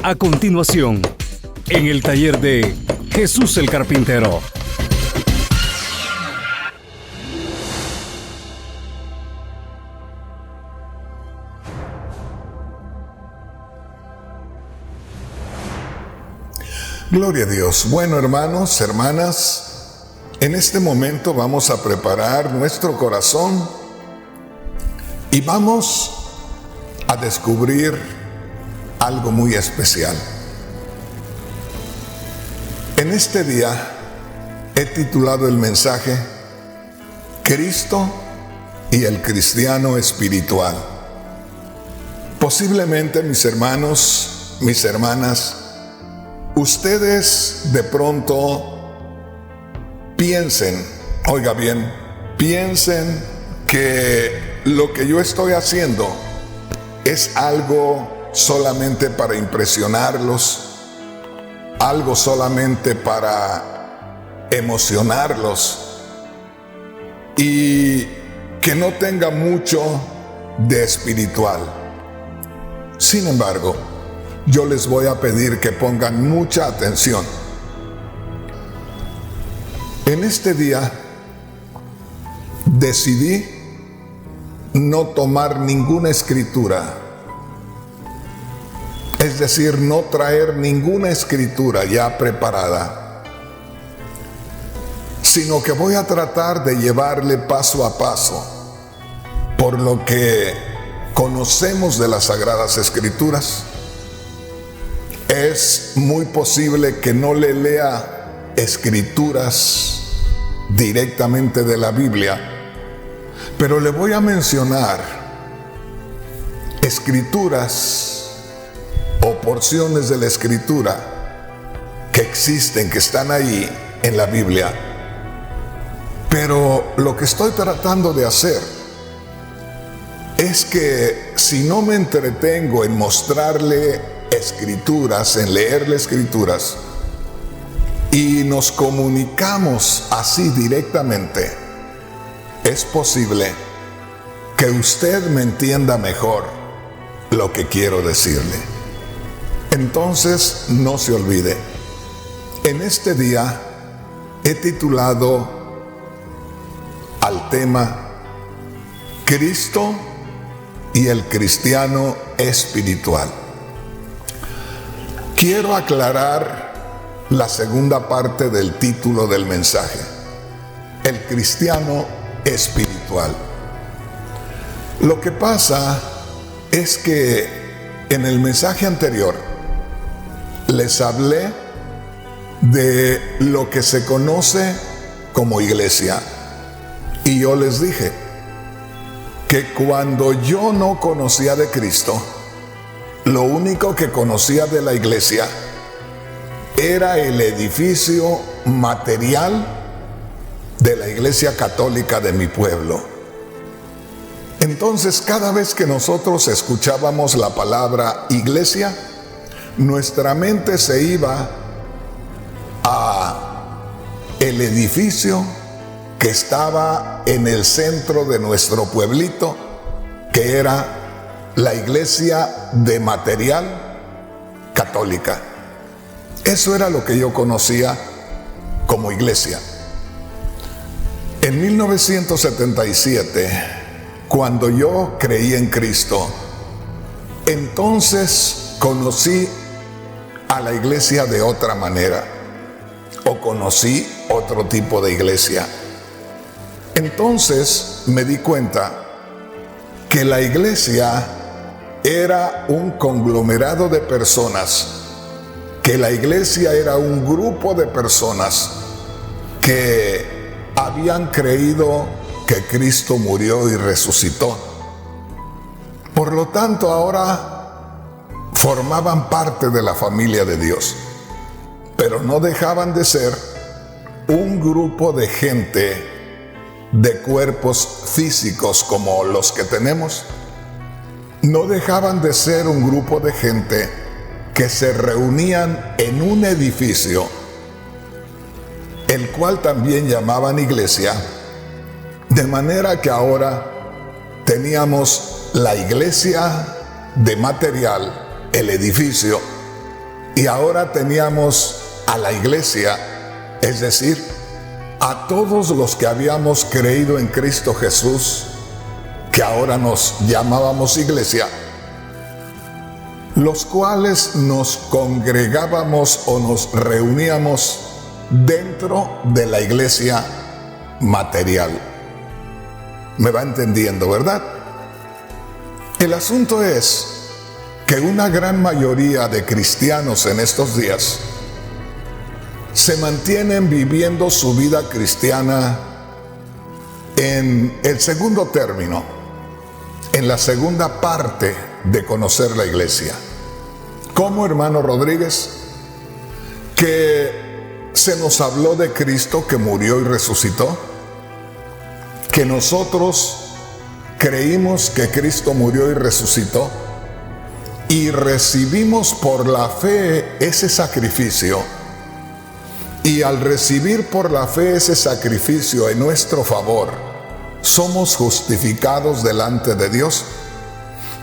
A continuación, en el taller de Jesús el Carpintero. Gloria a Dios. Bueno, hermanos, hermanas, en este momento vamos a preparar nuestro corazón y vamos a descubrir algo muy especial. En este día he titulado el mensaje Cristo y el cristiano espiritual. Posiblemente, mis hermanos, mis hermanas, ustedes de pronto piensen, oiga bien, piensen que lo que yo estoy haciendo es algo solamente para impresionarlos, algo solamente para emocionarlos y que no tenga mucho de espiritual. Sin embargo, yo les voy a pedir que pongan mucha atención. En este día decidí no tomar ninguna escritura, es decir, no traer ninguna escritura ya preparada, sino que voy a tratar de llevarle paso a paso por lo que conocemos de las Sagradas Escrituras. Es muy posible que no le lea escrituras directamente de la Biblia, pero le voy a mencionar escrituras o porciones de la escritura que existen, que están ahí en la Biblia. Pero lo que estoy tratando de hacer es que si no me entretengo en mostrarle escrituras, en leerle escrituras, y nos comunicamos así directamente, es posible que usted me entienda mejor lo que quiero decirle. Entonces, no se olvide, en este día he titulado al tema Cristo y el cristiano espiritual. Quiero aclarar la segunda parte del título del mensaje, el cristiano espiritual. Lo que pasa es que en el mensaje anterior les hablé de lo que se conoce como iglesia, y yo les dije que cuando yo no conocía de Cristo, lo único que conocía de la iglesia era el edificio material de la iglesia católica de mi pueblo. Entonces, cada vez que nosotros escuchábamos la palabra iglesia, nuestra mente se iba a el edificio que estaba en el centro de nuestro pueblito, que era la iglesia de material católica. Eso era lo que yo conocía como iglesia. En 1977, cuando yo creí en Cristo, entonces conocí a la iglesia de otra manera, o conocí otro tipo de iglesia. Entonces me di cuenta que la iglesia era un conglomerado de personas, que la iglesia era un grupo de personas que habían creído que Cristo murió y resucitó. Por lo tanto, ahora formaban parte de la familia de Dios, pero no dejaban de ser un grupo de gente de cuerpos físicos como los que tenemos. No dejaban de ser un grupo de gente que se reunían en un edificio, el cual también llamaban iglesia, de manera que ahora teníamos la iglesia de material, el edificio, y ahora teníamos a la iglesia, es decir, a todos los que habíamos creído en Cristo Jesús, que ahora nos llamábamos iglesia, los cuales nos congregábamos o nos reuníamos dentro de la iglesia material. ¿Me va entendiendo, verdad? El asunto es que una gran mayoría de cristianos en estos días se mantienen viviendo su vida cristiana en el segundo término, en la segunda parte de conocer la iglesia. ¿Cómo, hermano Rodríguez? Que se nos habló de Cristo que murió y resucitó, que nosotros creímos que Cristo murió y resucitó y recibimos por la fe ese sacrificio, y al recibir por la fe ese sacrificio en nuestro favor, somos justificados delante de Dios.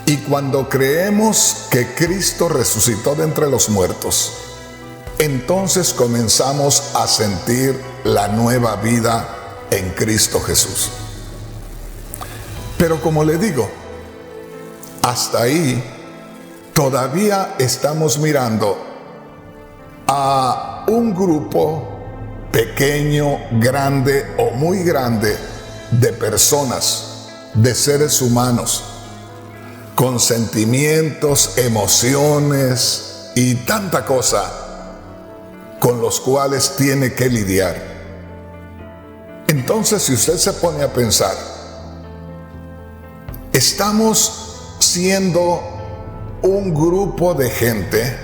Y cuando creemos que Cristo resucitó de entre los muertos, entonces comenzamos a sentir la nueva vida en Cristo Jesús. Pero como le digo, hasta ahí todavía estamos mirando a un grupo pequeño, grande o muy grande de personas, de seres humanos, con sentimientos, emociones y tanta cosa con los cuales tiene que lidiar. Entonces, si usted se pone a pensar, estamos siendo un grupo de gente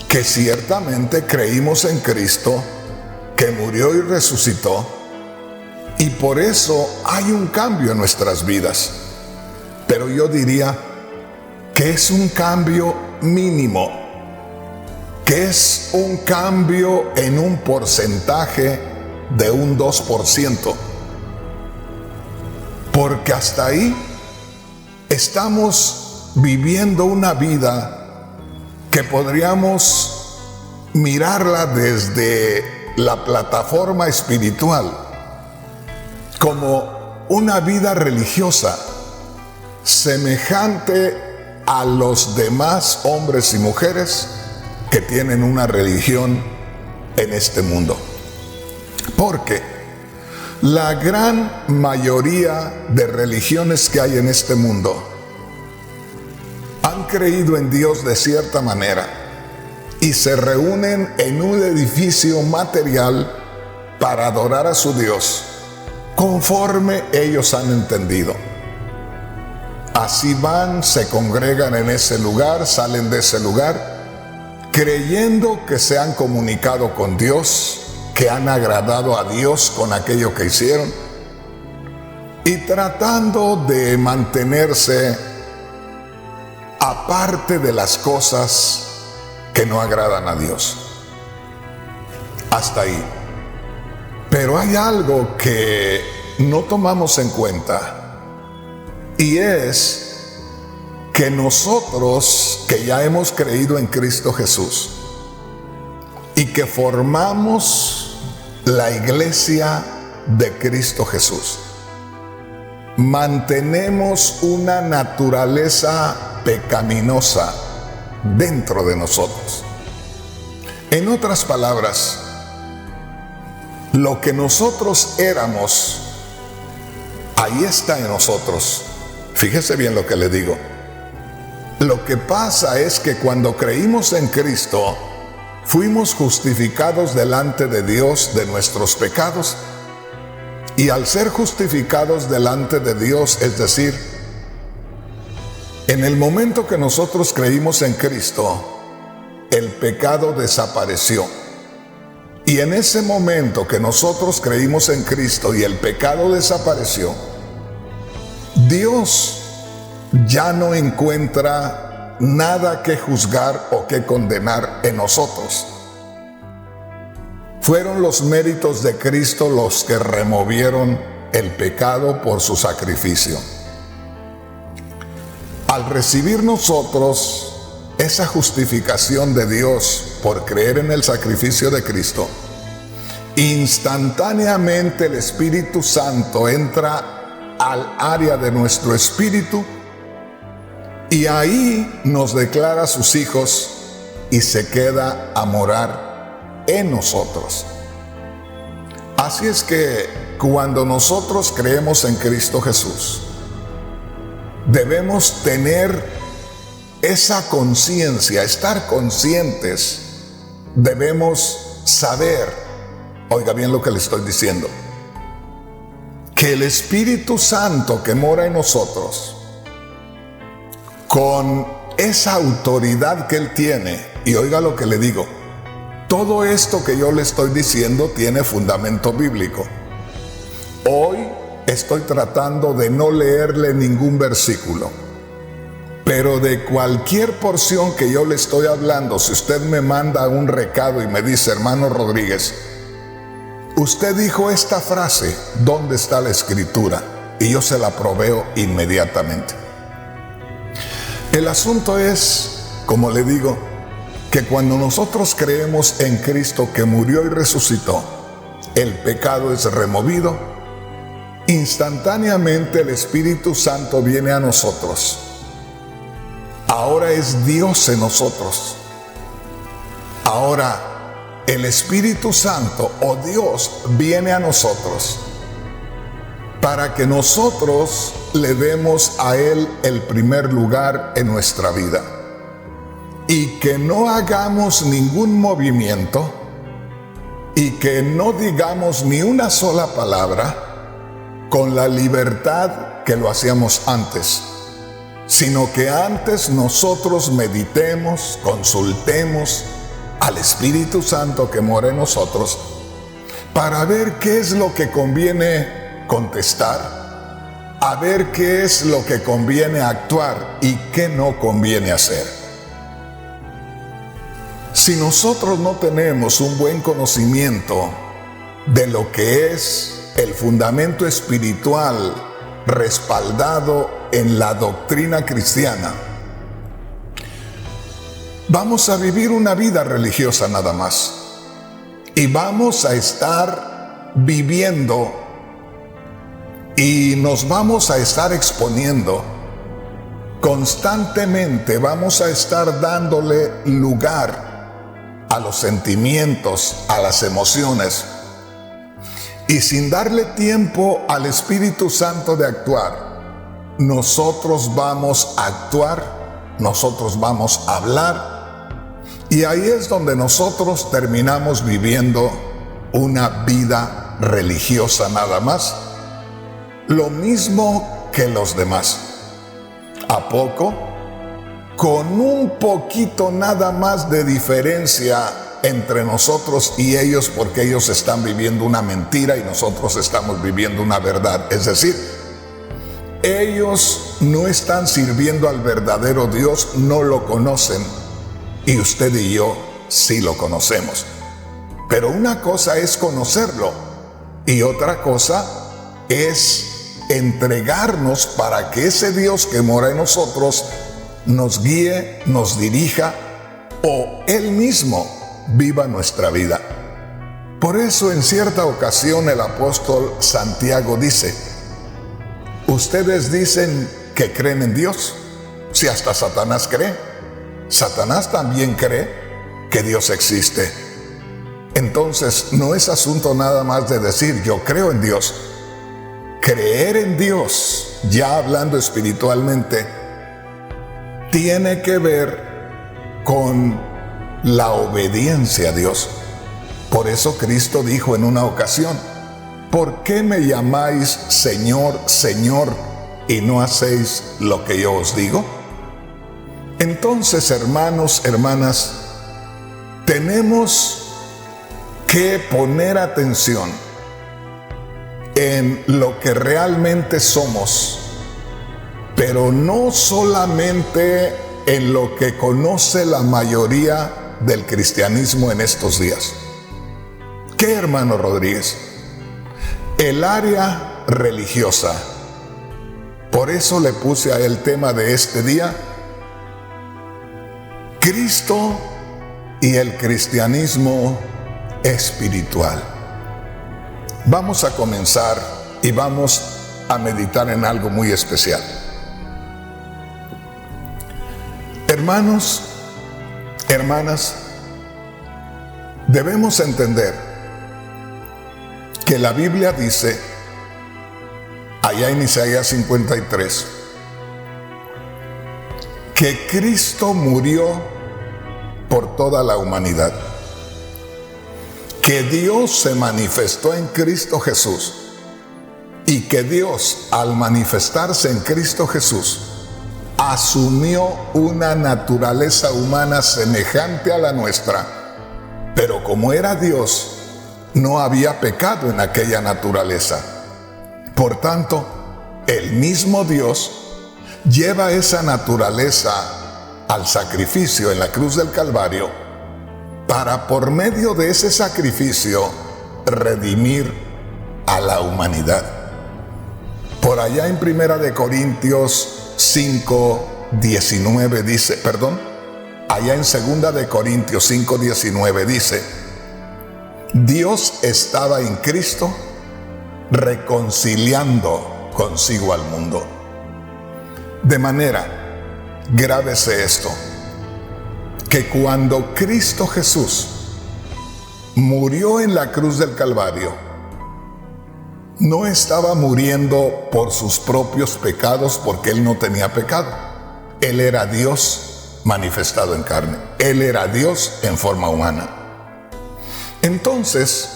que ciertamente creímos en Cristo, que murió y resucitó, y por eso hay un cambio en nuestras vidas. Pero yo diría que es un cambio mínimo, que es un cambio en un porcentaje de un 2%. Porque hasta ahí estamos viviendo una vida que podríamos mirarla desde la plataforma espiritual como una vida religiosa semejante a los demás hombres y mujeres que tienen una religión en este mundo. Porque la gran mayoría de religiones que hay en este mundo han creído en Dios de cierta manera y se reúnen en un edificio material para adorar a su Dios conforme ellos han entendido. Así van, se congregan en ese lugar, salen de ese lugar, creyendo que se han comunicado con Dios, que han agradado a Dios con aquello que hicieron, y tratando de mantenerse aparte de las cosas que no agradan a Dios. Hasta ahí. Pero hay algo que no tomamos en cuenta, y es que nosotros que ya hemos creído en Cristo Jesús y que formamos la iglesia de Cristo Jesús, mantenemos una naturaleza pecaminosa dentro de nosotros. En otras palabras, lo que nosotros éramos, ahí está en nosotros. Fíjese bien lo que le digo. Lo que pasa es que cuando creímos en Cristo, fuimos justificados delante de Dios de nuestros pecados. Y al ser justificados delante de Dios, es decir, en el momento que nosotros creímos en Cristo, el pecado desapareció. Y en ese momento que nosotros creímos en Cristo y el pecado desapareció, Dios ya no encuentra nada que juzgar o que condenar en nosotros. Fueron los méritos de Cristo los que removieron el pecado por su sacrificio. Al recibir nosotros esa justificación de Dios por creer en el sacrificio de Cristo, instantáneamente el Espíritu Santo entra al área de nuestro espíritu y ahí nos declara sus hijos y se queda a morar en nosotros. Así es que cuando nosotros creemos en Cristo Jesús, debemos tener esa conciencia, estar conscientes, debemos saber, oiga bien lo que le estoy diciendo, que el Espíritu Santo que mora en nosotros, con esa autoridad que Él tiene, y oiga lo que le digo, todo esto que yo le estoy diciendo tiene fundamento bíblico. Hoy estoy tratando de no leerle ningún versículo, pero de cualquier porción que yo le estoy hablando, si usted me manda un recado y me dice, hermano Rodríguez, usted dijo esta frase, ¿dónde está la escritura? Y yo se la proveo inmediatamente. El asunto es, como le digo, que cuando nosotros creemos en Cristo que murió y resucitó, el pecado es removido, instantáneamente el Espíritu Santo viene a nosotros. Ahora es Dios en nosotros. Ahora el Espíritu Santo o Dios viene a nosotros para que nosotros le demos a Él el primer lugar en nuestra vida y que no hagamos ningún movimiento y que no digamos ni una sola palabra con la libertad que lo hacíamos antes, sino que antes nosotros meditemos, consultemos al Espíritu Santo que mora en nosotros para ver qué es lo que conviene contestar, a ver qué es lo que conviene actuar y qué no conviene hacer. Si nosotros no tenemos un buen conocimiento de lo que es el fundamento espiritual respaldado en la doctrina cristiana, vamos a vivir una vida religiosa nada más y vamos a estar viviendo y nos vamos a estar exponiendo constantemente, vamos a estar dándole lugar a los sentimientos, a las emociones, y sin darle tiempo al Espíritu Santo de actuar, nosotros vamos a actuar, nosotros vamos a hablar, y ahí es donde nosotros terminamos viviendo una vida religiosa nada más, lo mismo que los demás. ¿A poco? Con un poquito nada más de diferencia entre nosotros y ellos, porque ellos están viviendo una mentira y nosotros estamos viviendo una verdad. Es decir, ellos no están sirviendo al verdadero Dios, no lo conocen, y usted y yo sí lo conocemos. Pero una cosa es conocerlo y otra cosa es entregarnos para que ese Dios que mora en nosotros nos guíe, nos dirija o Él mismo viva nuestra vida. Por eso en cierta ocasión el apóstol Santiago dice, ustedes dicen que creen en Dios, si hasta Satanás cree. Satanás también cree que Dios existe. Entonces no es asunto nada más de decir yo creo en Dios. Creer en Dios, ya hablando espiritualmente, tiene que ver con la obediencia a Dios. Por eso Cristo dijo en una ocasión, ¿por qué me llamáis Señor, Señor, y no hacéis lo que yo os digo? Entonces, hermanos, hermanas, tenemos que poner atención en lo que realmente somos, pero no solamente en lo que conoce la mayoría del cristianismo en estos días. ¿Qué, hermano Rodríguez? El área religiosa, Por eso le puse a el tema de este día, Cristo y el cristianismo espiritual. Vamos a comenzar y vamos a meditar en algo muy especial. Hermanos, hermanas, debemos entender que la Biblia dice, allá en Isaías 53, que Cristo murió por toda la humanidad, que Dios se manifestó en Cristo Jesús y que Dios, al manifestarse en Cristo Jesús, asumió una naturaleza humana semejante a la nuestra, pero como era Dios, no había pecado en aquella naturaleza. Por tanto, el mismo Dios lleva esa naturaleza al sacrificio en la cruz del Calvario para, por medio de ese sacrificio, redimir a la humanidad. Por allá en 1 Corintios 5:19 dice, allá en 2 Corintios 5:19 dice, Dios estaba en Cristo reconciliando consigo al mundo. De manera, grábese esto, que cuando Cristo Jesús murió en la cruz del Calvario, no estaba muriendo por sus propios pecados, porque Él no tenía pecado. Él era Dios manifestado en carne. Él era Dios en forma humana. Entonces,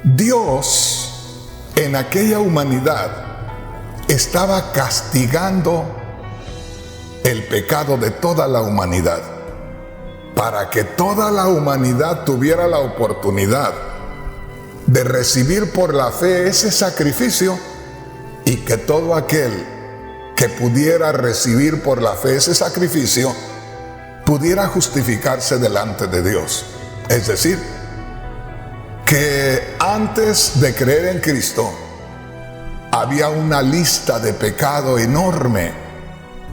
Dios en aquella humanidad estaba castigando el pecado de toda la humanidad, para que toda la humanidad tuviera la oportunidad de recibir por la fe ese sacrificio, y que todo aquel que pudiera recibir por la fe ese sacrificio pudiera justificarse delante de Dios. Es decir, que antes de creer en Cristo había una lista de pecado enorme.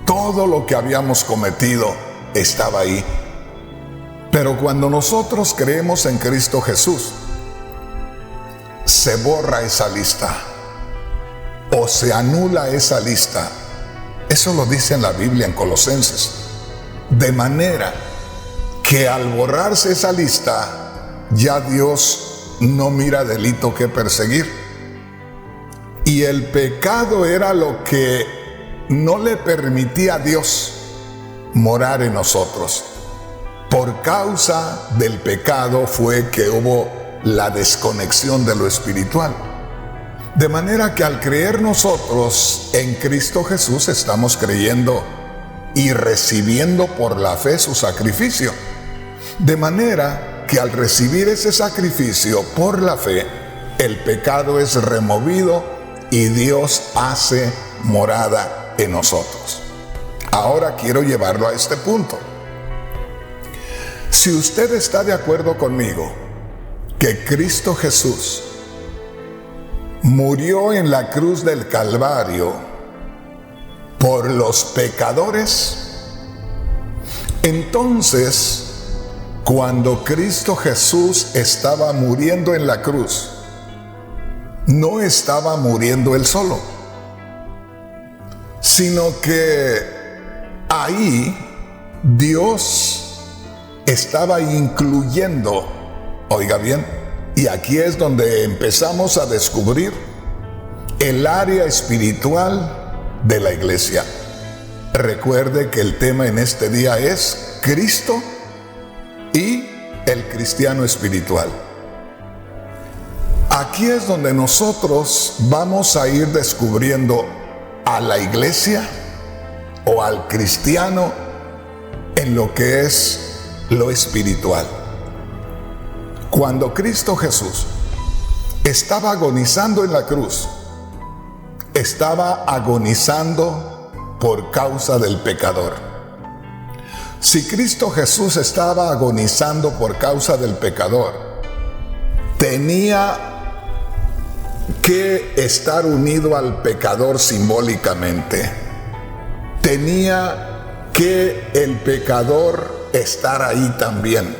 Todo lo que habíamos cometido estaba ahí. Pero cuando nosotros creemos en Cristo Jesús, se borra esa lista o se anula esa lista. Eso lo dice en la Biblia en Colosenses. De manera que al borrarse esa lista, ya Dios no mira delito que perseguir. Y el pecado era lo que no le permitía a Dios morar en nosotros. Por causa del pecado fue que hubo la desconexión de lo espiritual. De manera que al creer nosotros en Cristo Jesús, estamos creyendo y recibiendo por la fe su sacrificio. De manera que al recibir ese sacrificio por la fe, el pecado es removido y Dios hace morada en nosotros. Ahora quiero llevarlo a este punto. Si usted está de acuerdo conmigo que Cristo Jesús murió en la cruz del Calvario por los pecadores, entonces, cuando Cristo Jesús estaba muriendo en la cruz, no estaba muriendo él solo, sino que ahí Dios estaba incluyendo, oiga bien, y aquí es donde empezamos a descubrir el área espiritual de la iglesia. Recuerde que el tema en este día es Cristo y el cristiano espiritual. Aquí es donde nosotros vamos a ir descubriendo a la iglesia o al cristiano en lo que es lo espiritual. Cuando Cristo Jesús estaba agonizando en la cruz, estaba agonizando por causa del pecador. Si Cristo Jesús estaba agonizando por causa del pecador, tenía que estar unido al pecador simbólicamente. Tenía que el pecador estar ahí también,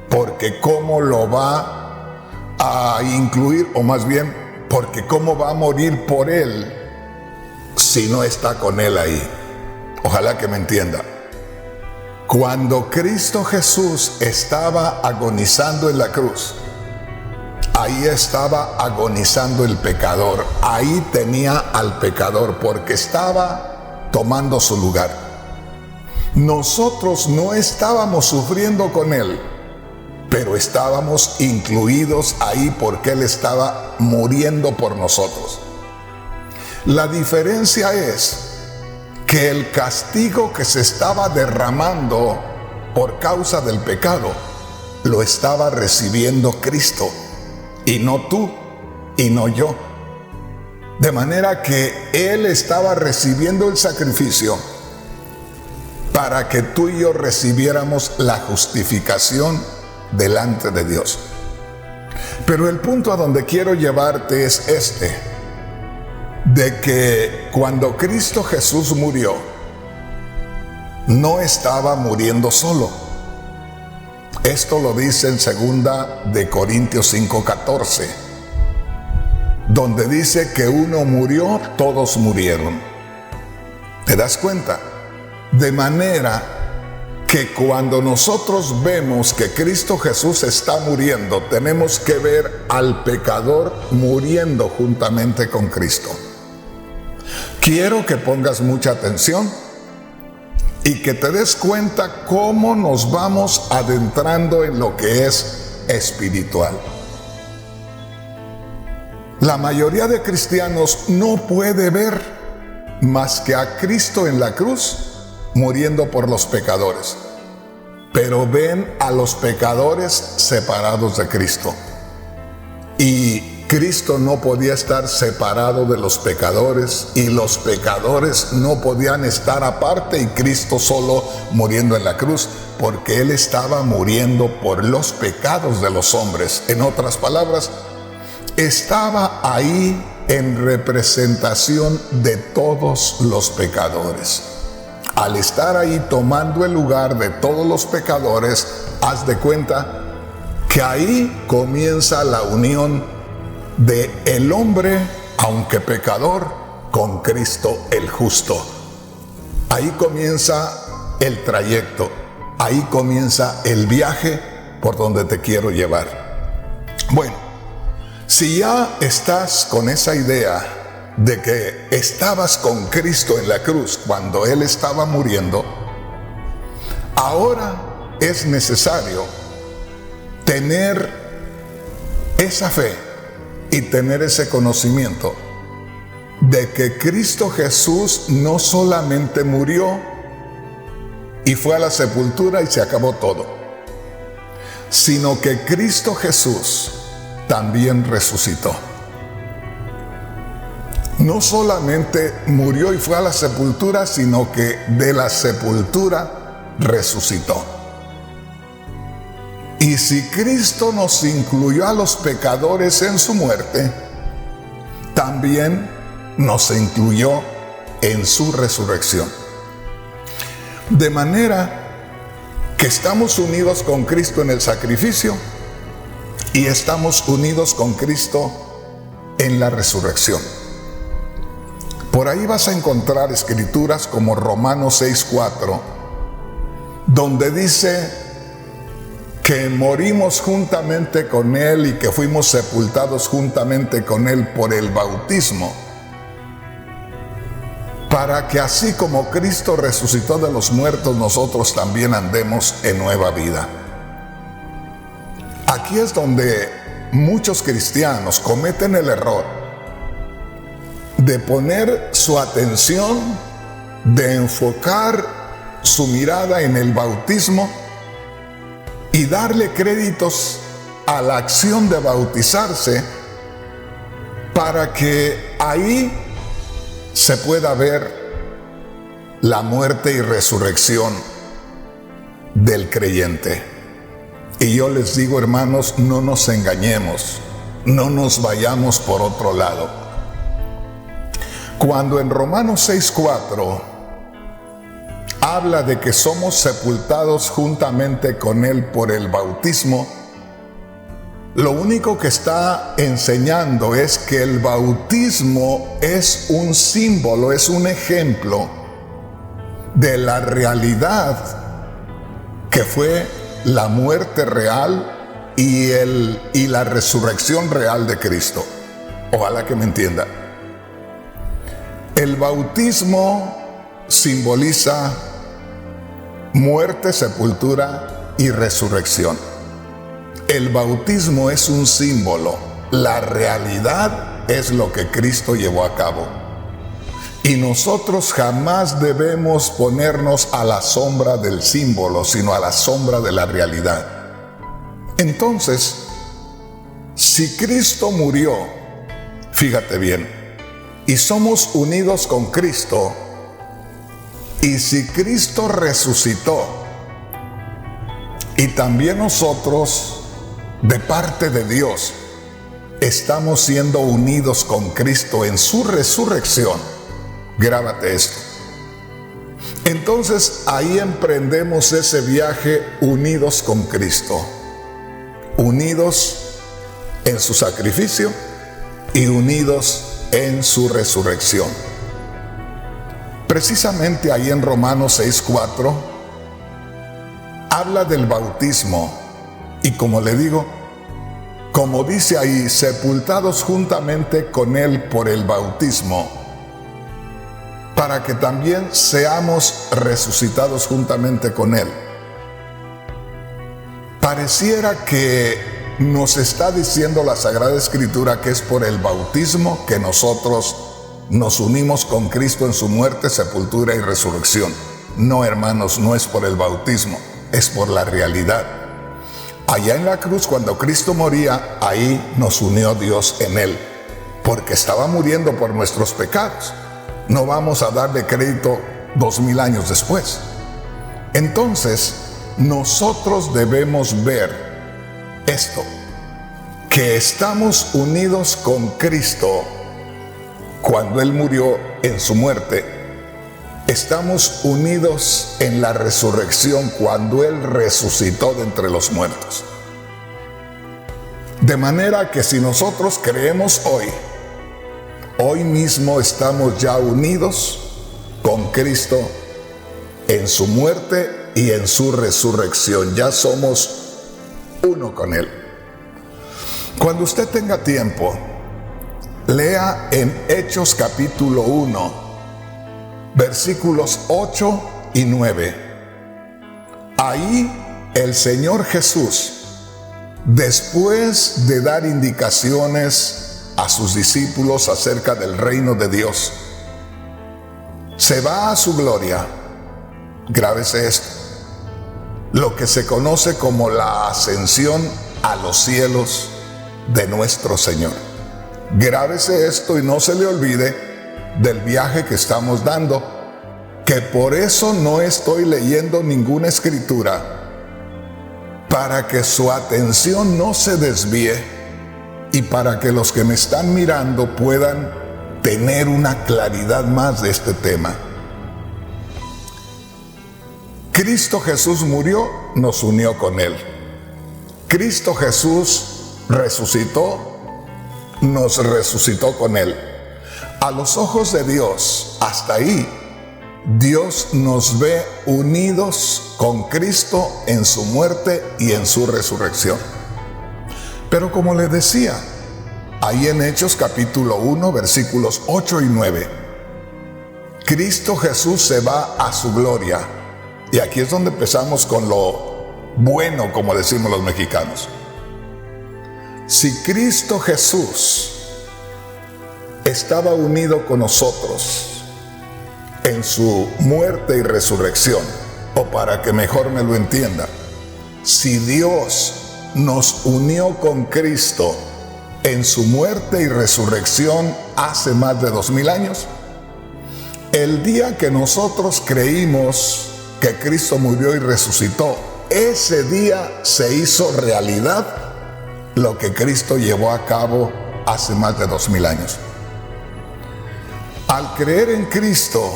porque cómo lo va a incluir, o más bien, porque cómo va a morir por él si no está con él ahí. Ojalá que me entienda. Cuando Cristo Jesús estaba agonizando en la cruz, ahí estaba agonizando el pecador, ahí tenía al pecador, porque estaba tomando su lugar. Nosotros no estábamos sufriendo con él, pero estábamos incluidos ahí porque él estaba muriendo por nosotros. La diferencia es que el castigo que se estaba derramando por causa del pecado lo estaba recibiendo Cristo, y no tú y no yo. De manera que Él estaba recibiendo el sacrificio para que tú y yo recibiéramos la justificación delante de Dios. Pero el punto a donde quiero llevarte es este, de que cuando Cristo Jesús murió, no estaba muriendo solo. Esto lo dice en 2 de Corintios 5:14, donde dice que uno murió, todos murieron. ¿Te das cuenta? De manera que cuando nosotros vemos que Cristo Jesús está muriendo, tenemos que ver al pecador muriendo juntamente con Cristo. Quiero que pongas mucha atención y que te des cuenta cómo nos vamos adentrando en lo que es espiritual. La mayoría de cristianos no puede ver más que a Cristo en la cruz muriendo por los pecadores, pero ven a los pecadores separados de Cristo. Y Cristo no podía estar separado de los pecadores, y los pecadores no podían estar aparte y Cristo solo muriendo en la cruz, porque Él estaba muriendo por los pecados de los hombres. En otras palabras, estaba ahí en representación de todos los pecadores. Al estar ahí tomando el lugar de todos los pecadores, haz de cuenta que ahí comienza la unión de el hombre, aunque pecador, con Cristo el justo. Ahí comienza el trayecto, ahí comienza el viaje por donde te quiero llevar. Bueno, si ya estás con esa idea de que estabas con Cristo en la cruz cuando Él estaba muriendo, ahora es necesario tener esa fe y tener ese conocimiento de que Cristo Jesús no solamente murió y fue a la sepultura y se acabó todo, sino que Cristo Jesús también resucitó. No solamente murió y fue a la sepultura, sino que de la sepultura resucitó. Y si Cristo nos incluyó a los pecadores en su muerte, también nos incluyó en su resurrección. De manera que estamos unidos con Cristo en el sacrificio y estamos unidos con Cristo en la resurrección. Por ahí vas a encontrar escrituras como Romanos 6:4, donde dice que morimos juntamente con Él y que fuimos sepultados juntamente con Él por el bautismo, para que así como Cristo resucitó de los muertos, nosotros también andemos en nueva vida. Aquí es donde muchos cristianos cometen el error de poner su atención, de enfocar su mirada en el bautismo y darle créditos a la acción de bautizarse para que ahí se pueda ver la muerte y resurrección del creyente. Y yo les digo, hermanos, no nos engañemos. no nos vayamos por otro lado. Cuando en Romanos 6:4 habla de que somos sepultados juntamente con Él por el bautismo, lo único que está enseñando es que el bautismo es un símbolo, es un ejemplo de la realidad que fue la muerte real y la resurrección real de Cristo. Ojalá que me entienda. El bautismo simboliza muerte, sepultura y resurrección. El bautismo es un símbolo. La realidad es lo que Cristo llevó a cabo. Y nosotros jamás debemos ponernos a la sombra del símbolo, sino a la sombra de la realidad. Entonces, si Cristo murió, fíjate bien, y somos unidos con Cristo, y si Cristo resucitó, y también nosotros, de parte de Dios, estamos siendo unidos con Cristo en su resurrección, grábate esto. Entonces ahí emprendemos ese viaje unidos con Cristo, unidos en su sacrificio y unidos en su resurrección. Precisamente ahí en Romanos 6:4 habla del bautismo y, como le digo, como dice ahí, sepultados juntamente con Él por el bautismo, para que también seamos resucitados juntamente con Él. Pareciera que nos está diciendo la Sagrada Escritura que es por el bautismo que nosotros nos unimos con Cristo en su muerte, sepultura y resurrección. No, hermanos, no es por el bautismo, es por la realidad. Allá en la cruz, cuando Cristo moría, ahí nos unió Dios en Él, porque estaba muriendo por nuestros pecados. No vamos a darle crédito 2000 años después. Entonces, nosotros debemos ver esto, que estamos unidos con Cristo cuando Él murió en su muerte. Estamos unidos en la resurrección cuando Él resucitó de entre los muertos. De manera que si nosotros creemos hoy mismo estamos ya unidos con Cristo en su muerte y en su resurrección. Ya somos uno con Él. Cuando usted tenga tiempo, lea en Hechos capítulo 1, versículos 8 y 9. Ahí el Señor Jesús, después de dar indicaciones a sus discípulos acerca del reino de Dios, se va a su gloria. Grábese esto, lo que se conoce como la ascensión a los cielos de nuestro Señor. Grábese esto y no se le olvide del viaje que estamos dando, que por eso no estoy leyendo ninguna escritura, para que su atención no se desvíe y para que los que me están mirando puedan tener una claridad más de este tema. Cristo Jesús murió, nos unió con Él. Cristo Jesús resucitó, nos resucitó con Él. A los ojos de Dios, hasta ahí, Dios nos ve unidos con Cristo en su muerte y en su resurrección. Pero como les decía, ahí en Hechos capítulo 1, versículos 8 y 9, Cristo Jesús se va a su gloria. Y aquí es donde empezamos con lo bueno, como decimos los mexicanos. Si Cristo Jesús estaba unido con nosotros en su muerte y resurrección, o para que mejor me lo entienda, si Dios nos unió con Cristo en su muerte y resurrección hace más de 2000 años, el día que nosotros creímos que Cristo murió y resucitó, ese día se hizo realidad lo que Cristo llevó a cabo hace más de 2000 años. Al creer en Cristo,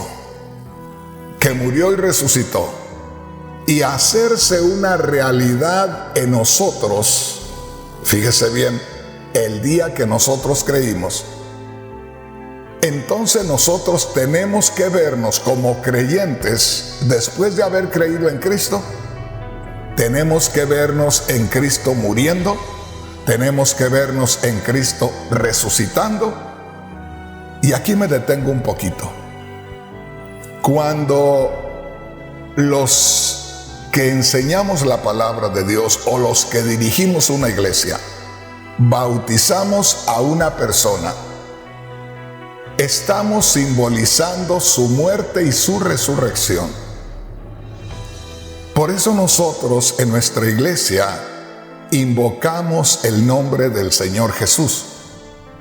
que murió y resucitó, y hacerse una realidad en nosotros, fíjese bien, el día que nosotros creímos, entonces nosotros tenemos que vernos como creyentes después de haber creído en Cristo. Tenemos que vernos en Cristo muriendo, tenemos que vernos en Cristo resucitando. Y aquí me detengo un poquito. Cuando los que enseñamos la palabra de Dios o los que dirigimos una iglesia, bautizamos a una persona, estamos simbolizando su muerte y su resurrección. Por eso nosotros en nuestra iglesia invocamos el nombre del Señor Jesús,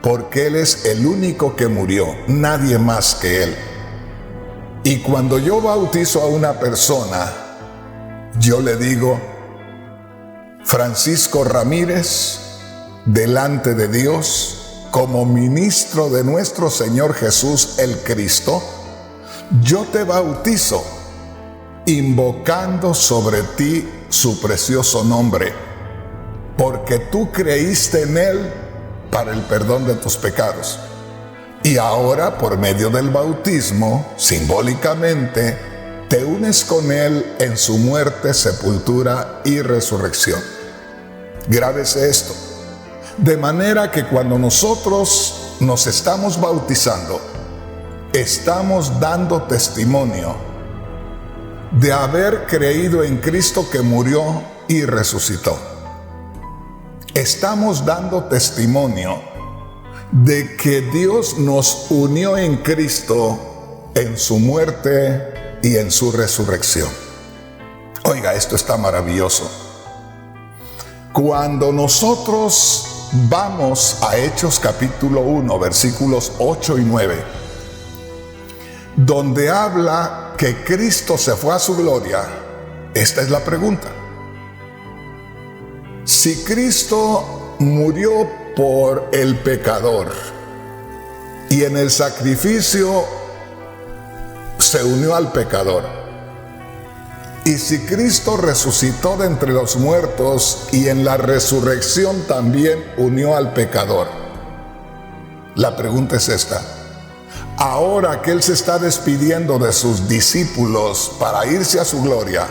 porque Él es el único que murió, nadie más que Él. Y cuando yo bautizo a una persona, yo le digo: Francisco Ramírez, delante de Dios, como ministro de nuestro Señor Jesús el Cristo, yo te bautizo, invocando sobre ti su precioso nombre, porque tú creíste en Él para el perdón de tus pecados. Y ahora, por medio del bautismo, simbólicamente, te unes con Él en su muerte, sepultura y resurrección. Grábese esto. De manera que cuando nosotros nos estamos bautizando, estamos dando testimonio de haber creído en Cristo que murió y resucitó. Estamos dando testimonio de que Dios nos unió en Cristo en su muerte y en su resurrección. Oiga, esto está maravilloso. Cuando nosotros vamos a Hechos capítulo 1, versículos 8 y 9, donde habla que Cristo se fue a su gloria, esta es la pregunta. Si Cristo murió por el pecador y en el sacrificio se unió al pecador, y si Cristo resucitó de entre los muertos y en la resurrección también unió al pecador, la pregunta es esta: ahora que Él se está despidiendo de sus discípulos para irse a su gloria,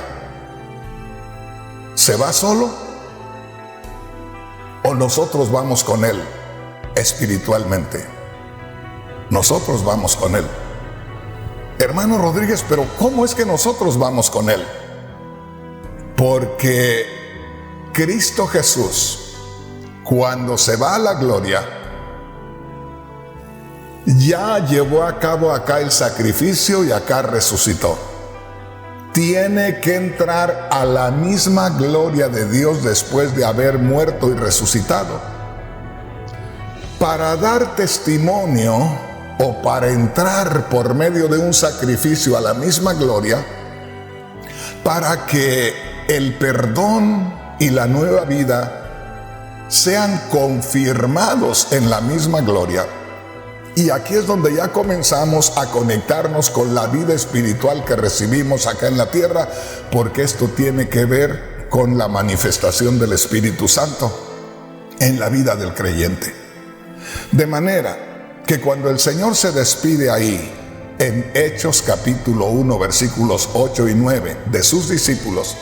¿se va solo? ¿O nosotros vamos con Él espiritualmente? Nosotros vamos con Él. Hermano Rodríguez, pero ¿cómo es que nosotros vamos con Él? Porque Cristo Jesús, cuando se va a la gloria, ya llevó a cabo acá el sacrificio y acá resucitó. Tiene que entrar a la misma gloria de Dios después de haber muerto y resucitado. Para dar testimonio o para entrar por medio de un sacrificio a la misma gloria, para que el perdón y la nueva vida sean confirmados en la misma gloria. Y aquí es donde ya comenzamos a conectarnos con la vida espiritual que recibimos acá en la tierra, porque esto tiene que ver con la manifestación del Espíritu Santo en la vida del creyente. De manera que cuando el Señor se despide ahí, en Hechos capítulo 1, versículos 8 y 9, de sus discípulos,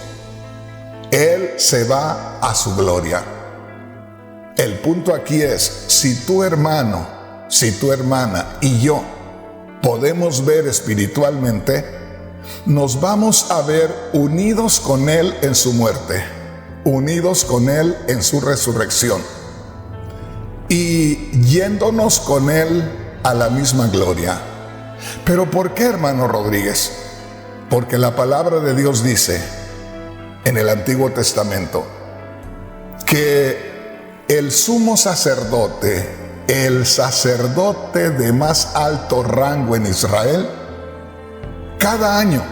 Él se va a su gloria. El punto aquí es: si tu hermano, si tu hermana y yo podemos ver espiritualmente, nos vamos a ver unidos con Él en su muerte, unidos con Él en su resurrección y yéndonos con Él a la misma gloria. ¿Pero por qué, hermano Rodríguez? Porque la palabra de Dios dice en el Antiguo Testamento que el sumo sacerdote, el sacerdote de más alto rango en Israel, cada año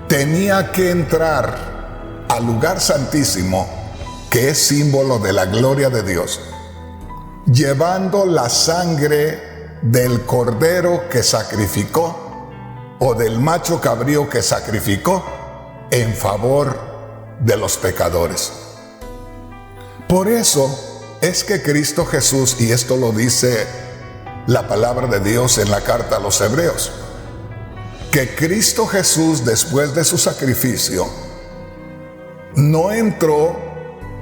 tenía que entrar al lugar santísimo que es símbolo de la gloria de Dios, llevando la sangre del cordero que sacrificó o del macho cabrío que sacrificó en favor de los pecadores. Por eso es que Cristo Jesús, y esto lo dice la palabra de Dios en la carta a los Hebreos, que Cristo Jesús, después de su sacrificio, no entró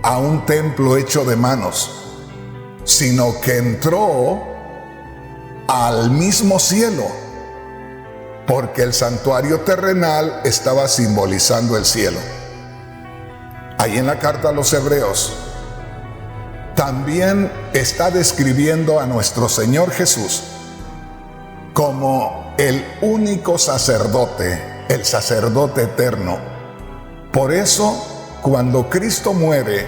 a un templo hecho de manos, sino que entró al mismo cielo, porque el santuario terrenal estaba simbolizando el cielo. Ahí en la carta a los Hebreos también está describiendo a nuestro Señor Jesús como el único sacerdote, el sacerdote eterno. Por eso, cuando Cristo muere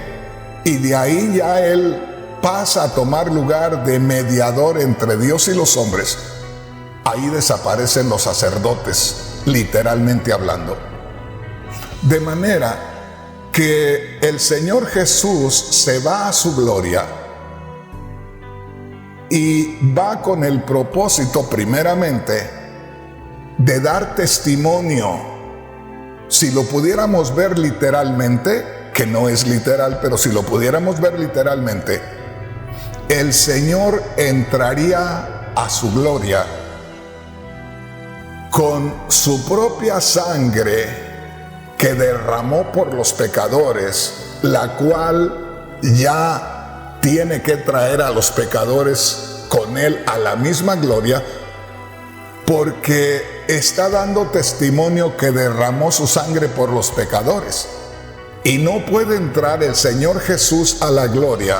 y de ahí ya Él pasa a tomar lugar de mediador entre Dios y los hombres, ahí desaparecen los sacerdotes, literalmente hablando. De manera que el Señor Jesús se va a su gloria y va con el propósito primeramente de dar testimonio. Si lo pudiéramos ver literalmente, que no es literal, pero si lo pudiéramos ver literalmente, el Señor entraría a su gloria con su propia sangre que derramó por los pecadores, la cual ya tiene que traer a los pecadores con Él a la misma gloria, porque está dando testimonio que derramó su sangre por los pecadores. Y no puede entrar el Señor Jesús a la gloria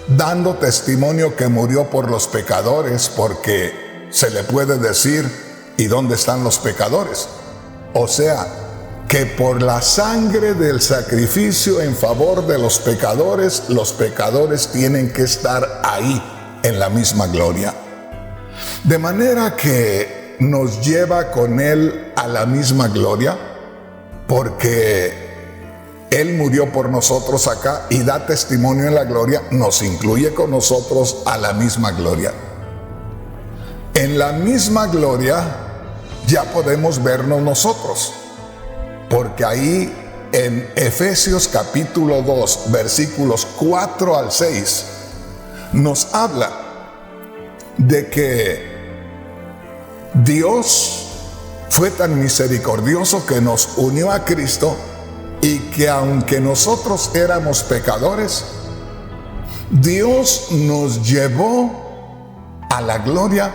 dando testimonio que murió por los pecadores, porque se le puede decir, ¿y dónde están los pecadores? O sea, que por la sangre del sacrificio en favor de los pecadores tienen que estar ahí en la misma gloria. De manera que nos lleva con Él a la misma gloria, porque Él murió por nosotros acá y da testimonio en la gloria, nos incluye con nosotros a la misma gloria. En la misma gloria ya podemos vernos nosotros, porque ahí en Efesios capítulo 2, versículos 4 al 6, nos habla de que Dios fue tan misericordioso que nos unió a Cristo, y que aunque nosotros éramos pecadores, Dios nos llevó a la gloria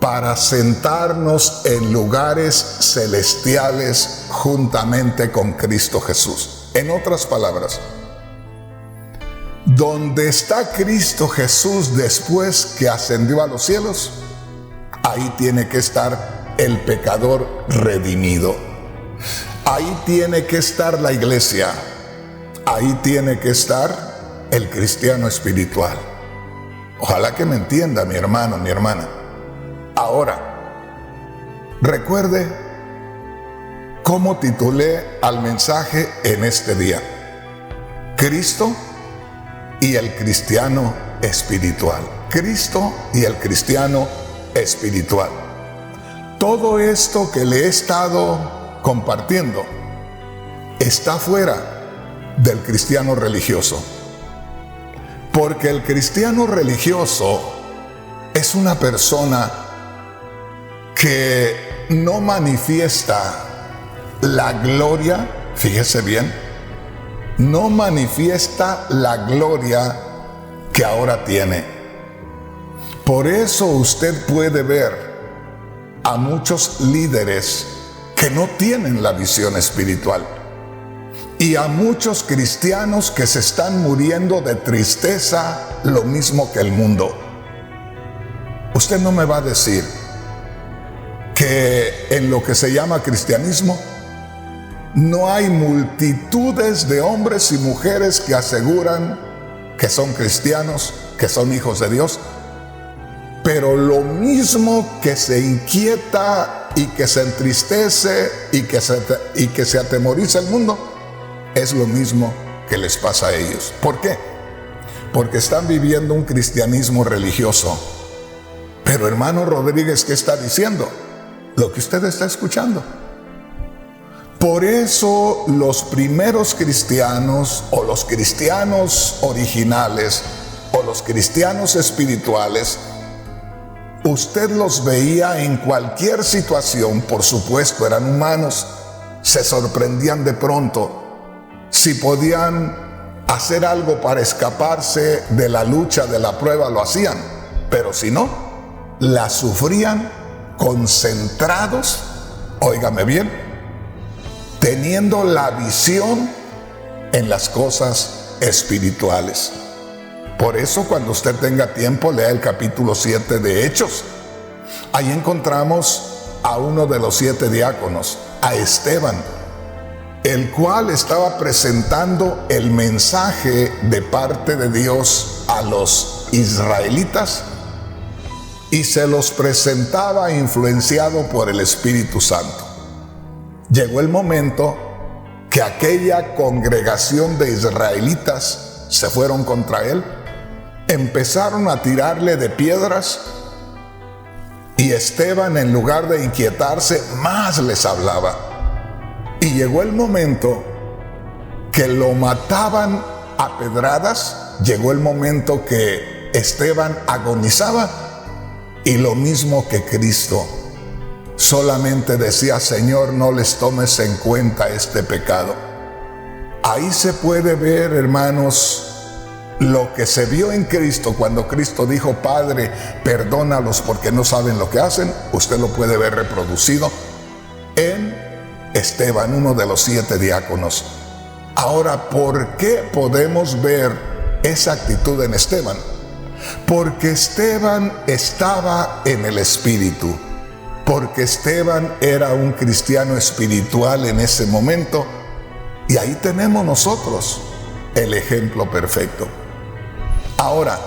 para sentarnos en lugares celestiales juntamente con Cristo Jesús. En otras palabras, donde está Cristo Jesús después que ascendió a los cielos, ahí tiene que estar el pecador redimido. Ahí tiene que estar la iglesia. Ahí tiene que estar el cristiano espiritual. Ojalá que me entienda, mi hermano, mi hermana. Ahora, recuerde cómo titulé al mensaje en este día: Cristo y el cristiano espiritual. Cristo y el cristiano espiritual. Todo esto que le he estado compartiendo está fuera del cristiano religioso, porque el cristiano religioso es una persona que no manifiesta la gloria, fíjese bien, no manifiesta la gloria que ahora tiene. Por eso usted puede ver a muchos líderes que no tienen la visión espiritual, y a muchos cristianos que se están muriendo de tristeza, lo mismo que el mundo. Usted no me va a decir que en lo que se llama cristianismo no hay multitudes de hombres y mujeres que aseguran que son cristianos, que son hijos de Dios, pero lo mismo que se inquieta y que se entristece y que se atemoriza el mundo, es lo mismo que les pasa a ellos. ¿Por qué? Porque están viviendo un cristianismo religioso. Pero hermano Rodríguez, ¿qué está diciendo? Lo que usted está escuchando. Por eso los primeros cristianos o los cristianos originales o los cristianos espirituales, usted los veía en cualquier situación, por supuesto, eran humanos, se sorprendían de pronto. Si podían hacer algo para escaparse de la lucha, de la prueba, lo hacían. Pero si no, la sufrían concentrados, óigame bien, teniendo la visión en las cosas espirituales. Por eso, cuando usted tenga tiempo, lea el capítulo 7 de Hechos. Ahí encontramos a uno de los 7 diáconos, a Esteban, el cual estaba presentando el mensaje de parte de Dios a los israelitas y se los presentaba influenciado por el Espíritu Santo. Llegó el momento que aquella congregación de israelitas se fueron contra él, empezaron a tirarle de piedras y Esteban, en lugar de inquietarse, más les hablaba. Y llegó el momento que lo mataban a pedradas, llegó el momento que Esteban agonizaba y lo mismo que Cristo. Solamente decía: Señor, no les tomes en cuenta este pecado. Ahí se puede ver, hermanos, lo que se vio en Cristo cuando Cristo dijo: Padre, perdónalos porque no saben lo que hacen. Usted lo puede ver reproducido en Esteban, uno de los 7 diáconos. Ahora, ¿por qué podemos ver esa actitud en Esteban? Porque Esteban estaba en el Espíritu. Porque Esteban era un cristiano espiritual en ese momento. Y ahí tenemos nosotros el ejemplo perfecto. Ahora,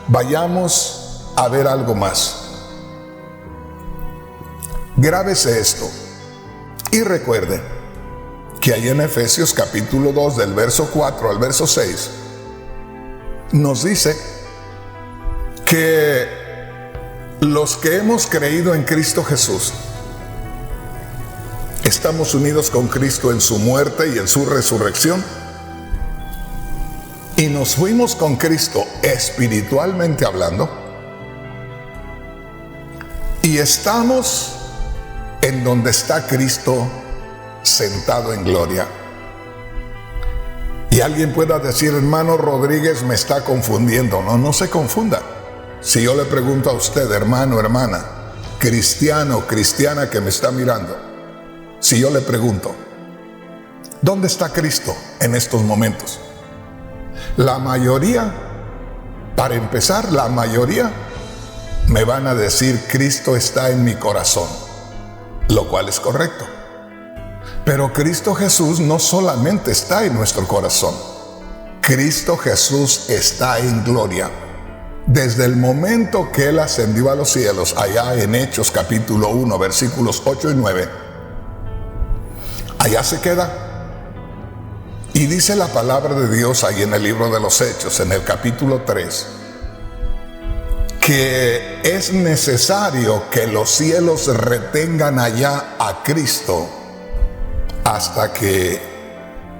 vayamos a ver algo más. Grábese esto y recuerde que ahí en Efesios capítulo 2, del verso 4 al verso 6, nos dice que los que hemos creído en Cristo Jesús estamos unidos con Cristo en su muerte y en su resurrección, y nos fuimos con Cristo espiritualmente hablando, y estamos en donde está Cristo sentado en gloria. Y alguien pueda decir: hermano Rodríguez, me está confundiendo. No, no se confunda. Si yo le pregunto a usted, hermano, hermana, cristiano, cristiana que me está mirando, si yo le pregunto, ¿dónde está Cristo en estos momentos? La mayoría, para empezar, la mayoría me van a decir: Cristo está en mi corazón, lo cual es correcto. Pero Cristo Jesús no solamente está en nuestro corazón, Cristo Jesús está en gloria. Desde el momento que Él ascendió a los cielos, allá en Hechos capítulo 1, versículos 8 y 9, allá se queda. Y dice la palabra de Dios ahí en el libro de los Hechos, en el capítulo 3, que es necesario que los cielos retengan allá a Cristo hasta que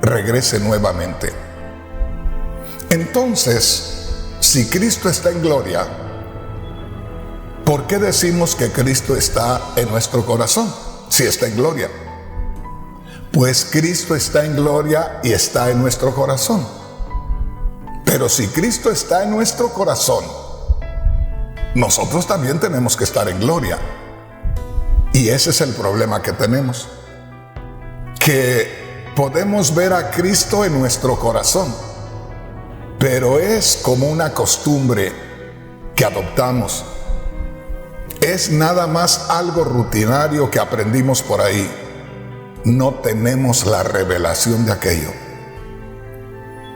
regrese nuevamente. Entonces, si Cristo está en gloria, ¿por qué decimos que Cristo está en nuestro corazón si está en gloria? Pues Cristo está en gloria y está en nuestro corazón. Pero si Cristo está en nuestro corazón, nosotros también tenemos que estar en gloria. Y ese es el problema que tenemos, que podemos ver a Cristo en nuestro corazón, pero es como una costumbre que adoptamos. Es nada más algo rutinario que aprendimos por ahí. No tenemos la revelación de aquello.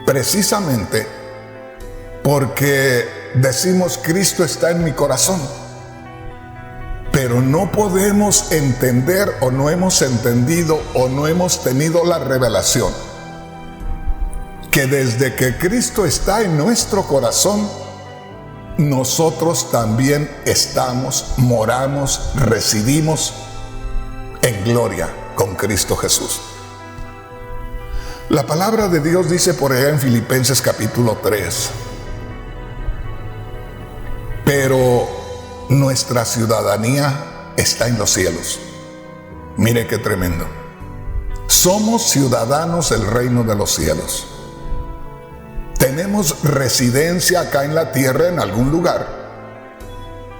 Precisamente porque decimos: Cristo está en mi corazón, pero no podemos entender, o no hemos entendido, o no hemos tenido la revelación que desde que Cristo está en nuestro corazón, nosotros también estamos, moramos, residimos en gloria con Cristo Jesús. La palabra de Dios dice por allá en Filipenses capítulo 3, pero nuestra ciudadanía está en los cielos. Mire qué tremendo. Somos ciudadanos del reino de los cielos. Tenemos residencia acá en la tierra en algún lugar,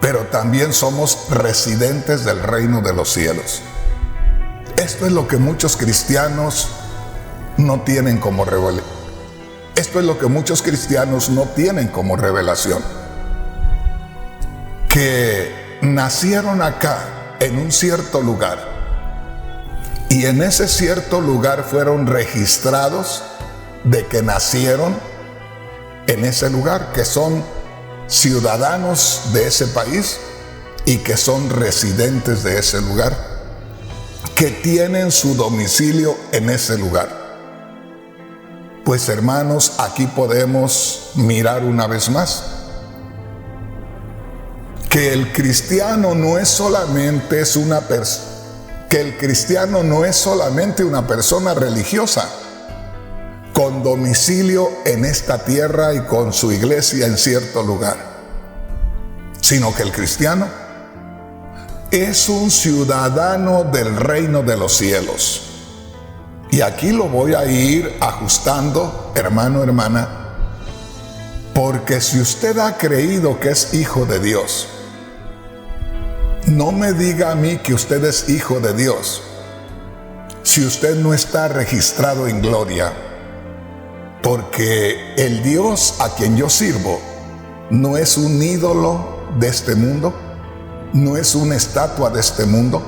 pero también somos residentes del reino de los cielos. Esto es lo que muchos cristianos no tienen como revelación. Esto es lo que muchos cristianos no tienen como revelación. Que nacieron acá en un cierto lugar y en ese cierto lugar fueron registrados de que nacieron en ese lugar, que son ciudadanos de ese país y que son residentes de ese lugar, que tienen su domicilio en ese lugar. Pues hermanos, aquí podemos mirar una vez más que el cristiano no es solamente una persona religiosa con domicilio en esta tierra y con su iglesia en cierto lugar, sino que el cristiano es un ciudadano del reino de los cielos. Y aquí lo voy a ir ajustando, hermano, hermana, porque si usted ha creído que es hijo de Dios, no me diga a mí que usted es hijo de Dios si usted no está registrado en gloria, porque el Dios a quien yo sirvo no es un ídolo de este mundo, no es una estatua de este mundo,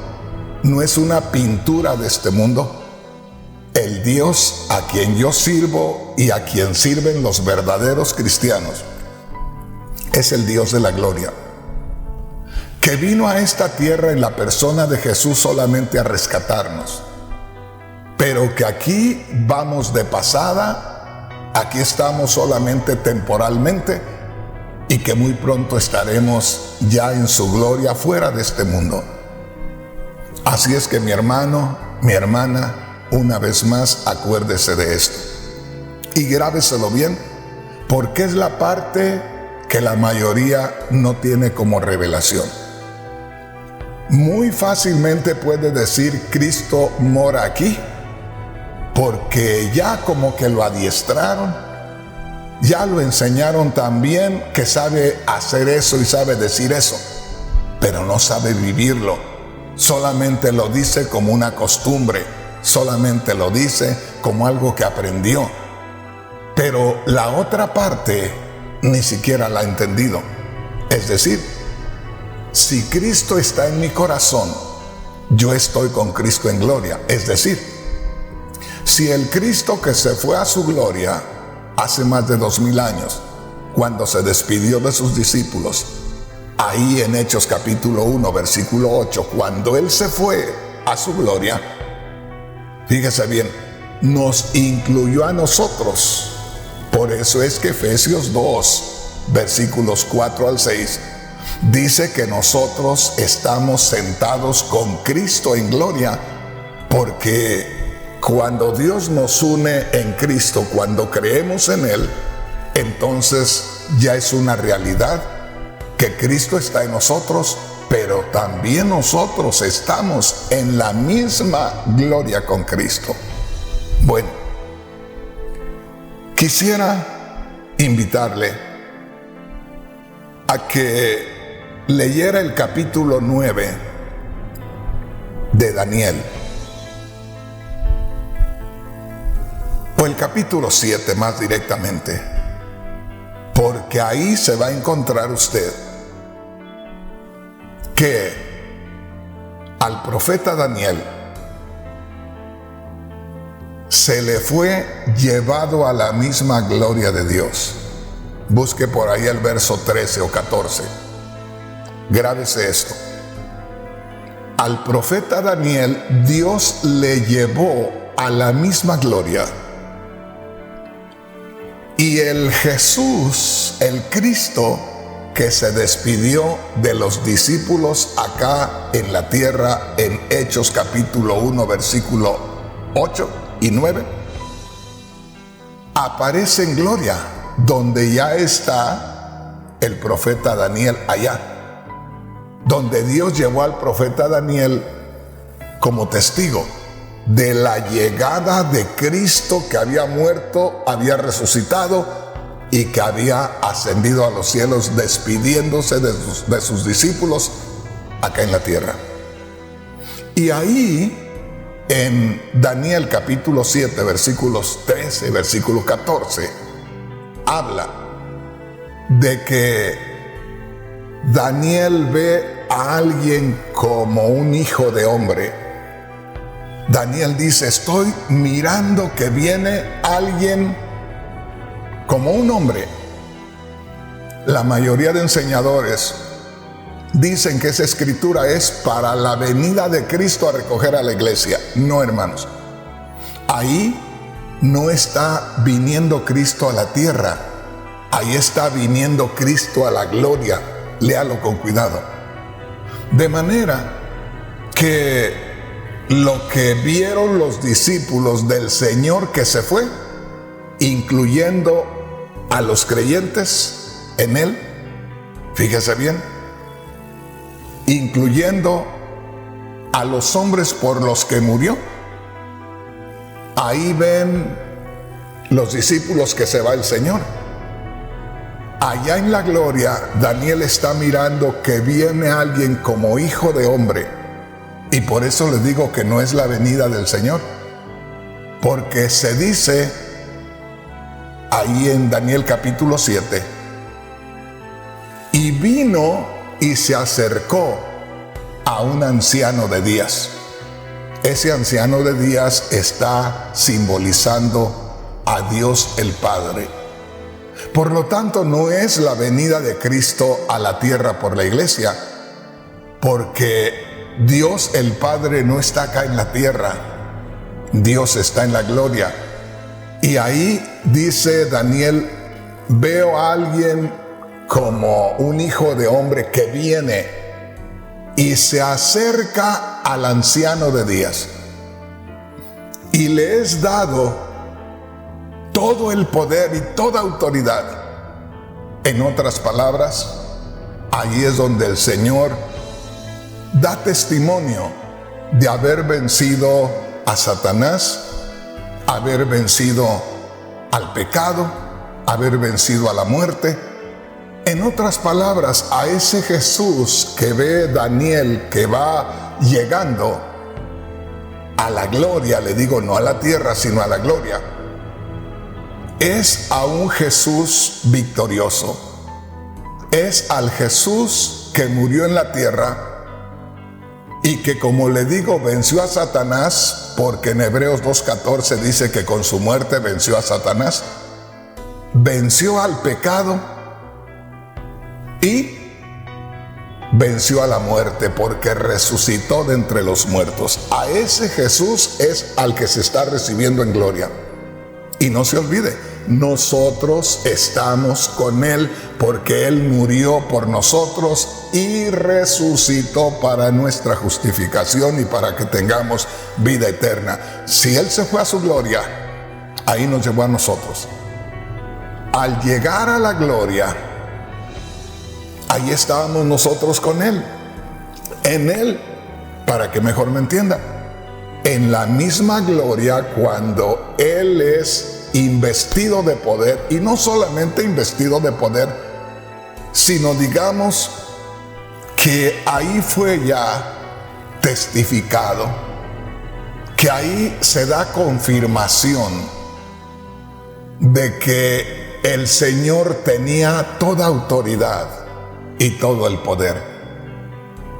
no es una pintura de este mundo. El Dios a quien yo sirvo y a quien sirven los verdaderos cristianos es el Dios de la gloria, que vino a esta tierra en la persona de Jesús solamente a rescatarnos, pero que aquí vamos de pasada, aquí estamos solamente temporalmente y que muy pronto estaremos ya en su gloria fuera de este mundo. Así es que mi hermano, mi hermana, una vez más acuérdese de esto y grábeselo bien, porque es la parte que la mayoría no tiene como revelación. Muy fácilmente puede decir Cristo mora aquí, porque ya como que lo adiestraron, ya lo enseñaron también que sabe hacer eso y sabe decir eso, pero no sabe vivirlo, solamente lo dice como una costumbre, solamente lo dice como algo que aprendió, pero la otra parte ni siquiera la ha entendido. Es decir, si Cristo está en mi corazón, yo estoy con Cristo en gloria. Es decir, si el Cristo que se fue a su gloria hace más de 2000 años, cuando se despidió de sus discípulos, ahí en Hechos capítulo 1, versículo 8, cuando Él se fue a su gloria, fíjese bien, nos incluyó a nosotros. Por eso es que Efesios 2, versículos 4 al 6, dice que nosotros estamos sentados con Cristo en gloria, porque cuando Dios nos une en Cristo, cuando creemos en Él, entonces ya es una realidad que Cristo está en nosotros, pero también nosotros estamos en la misma gloria con Cristo. Bueno, quisiera invitarle a que leyera el capítulo 9 de Daniel, o el capítulo 7 más directamente, porque ahí se va a encontrar usted que al profeta Daniel se le fue llevado a la misma gloria de Dios. Busque por ahí el verso 13 o 14. Grábese esto. Al profeta Daniel, Dios le llevó a la misma gloria Y el Jesús, el Cristo, que se despidió de los discípulos acá en la tierra en Hechos capítulo 1, versículo 8 y 9, aparece en gloria, donde ya está el profeta Daniel allá, donde Dios llevó al profeta Daniel como testigo de la llegada de Cristo, que había muerto, había resucitado y que había ascendido a los cielos, despidiéndose de sus discípulos acá en la tierra. Y ahí en Daniel capítulo 7, versículos 13 y versículo 14, habla de que Daniel ve a alguien como un hijo de hombre. Daniel dice: estoy mirando que viene alguien como un hombre. La mayoría de enseñadores dicen que esa escritura es para la venida de Cristo a recoger a la iglesia. No, hermanos. Ahí no está viniendo Cristo a la tierra. Ahí está viniendo Cristo a la gloria. Léalo con cuidado. De manera que lo que vieron los discípulos del Señor que se fue, incluyendo a los creyentes en Él, fíjese bien, incluyendo a los hombres por los que murió, ahí ven los discípulos que se va el Señor. Allá en la gloria, Daniel está mirando que viene alguien como hijo de hombre. Y por eso les digo que no es la venida del Señor, porque se dice ahí en Daniel capítulo 7, y vino y se acercó a un anciano de días. Ese anciano de días está simbolizando a Dios el Padre. Por lo tanto, no es la venida de Cristo a la tierra por la iglesia, porque Dios el Padre no está acá en la tierra, Dios está en la gloria. Y ahí dice Daniel: veo a alguien como un hijo de hombre que viene y se acerca al anciano de días, y le es dado todo el poder y toda autoridad. En otras palabras, ahí es donde el Señor da testimonio de haber vencido a Satanás, haber vencido al pecado, haber vencido a la muerte. En otras palabras, a ese Jesús que ve Daniel, que va llegando a la gloria, le digo, no a la tierra, sino a la gloria, es a un Jesús victorioso. Es al Jesús que murió en la tierra y que, como le digo, venció a Satanás, porque en Hebreos 2:14 dice que con su muerte venció a Satanás, venció al pecado y venció a la muerte, porque resucitó de entre los muertos. A ese Jesús es al que se está recibiendo en gloria. Y no se olvide, nosotros estamos con Él, porque Él murió por nosotros y resucitó para nuestra justificación y para que tengamos vida eterna. Si Él se fue a su gloria, ahí nos llevó a nosotros. Al llegar a la gloria, ahí estábamos nosotros con Él, en Él, para que mejor me entienda, en la misma gloria cuando Él es investido de poder, y no solamente investido de poder, sino digamos que ahí fue ya testificado, que ahí se da confirmación de que el Señor tenía toda autoridad y todo el poder.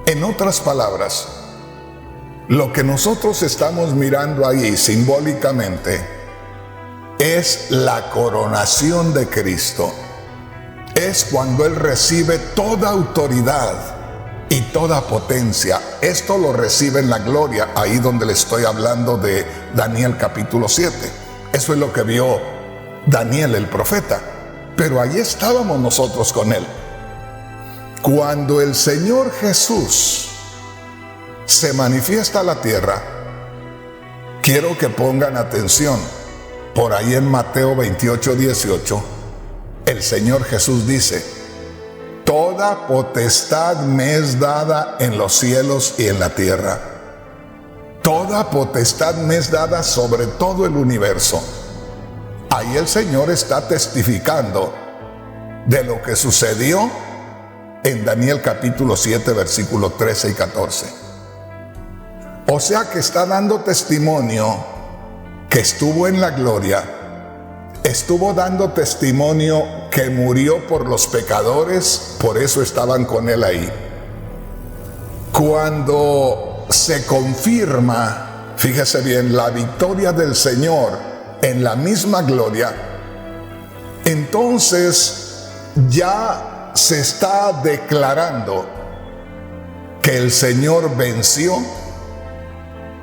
En otras palabras, lo que nosotros estamos mirando ahí simbólicamente es la coronación de Cristo. Es cuando Él recibe toda autoridad y toda potencia. Esto lo recibe en la gloria, ahí donde le estoy hablando de Daniel capítulo 7. Eso es lo que vio Daniel el profeta, pero allí estábamos nosotros con él. Cuando el Señor Jesús se manifiesta a la tierra, quiero que pongan atención. Por ahí en Mateo 28:18, el Señor Jesús dice: toda potestad me es dada en los cielos y en la tierra. Toda potestad me es dada sobre todo el universo. Ahí el Señor está testificando de lo que sucedió en Daniel capítulo 7, versículos 13 y 14. O sea que está dando testimonio que estuvo en la gloria, estuvo dando testimonio que murió por los pecadores, por eso estaban con él ahí. Cuando se confirma, fíjese bien, la victoria del Señor en la misma gloria, entonces ya se está declarando que el Señor venció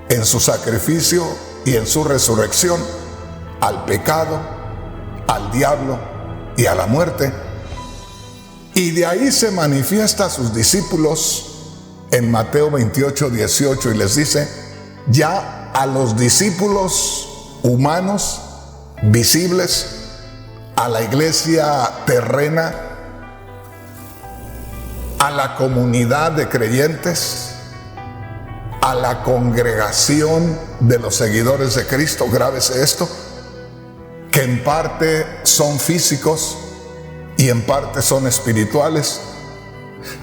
en su sacrificio y en su resurrección al pecado, al diablo y a la muerte. Y de ahí se manifiesta a sus discípulos en Mateo 28:18 y les dice: ya a los discípulos humanos, visibles, a la iglesia terrena, a la comunidad de creyentes, a la congregación de los seguidores de Cristo, grábese esto, que en parte son físicos y en parte son espirituales.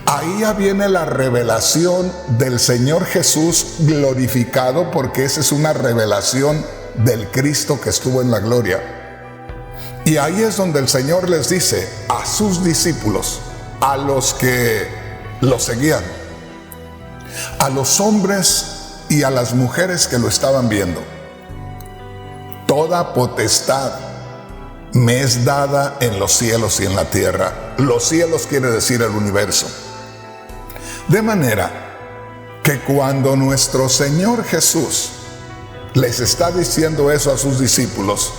Ahí ya viene la revelación del Señor Jesús glorificado, porque esa es una revelación del Cristo que estuvo en la gloria. Y ahí es donde el Señor les dice a sus discípulos, a los que lo seguían, a los hombres y a las mujeres que lo estaban viendo: toda potestad me es dada en los cielos y en la tierra. Los cielos quiere decir el universo. De manera que cuando nuestro Señor Jesús les está diciendo eso a sus discípulos,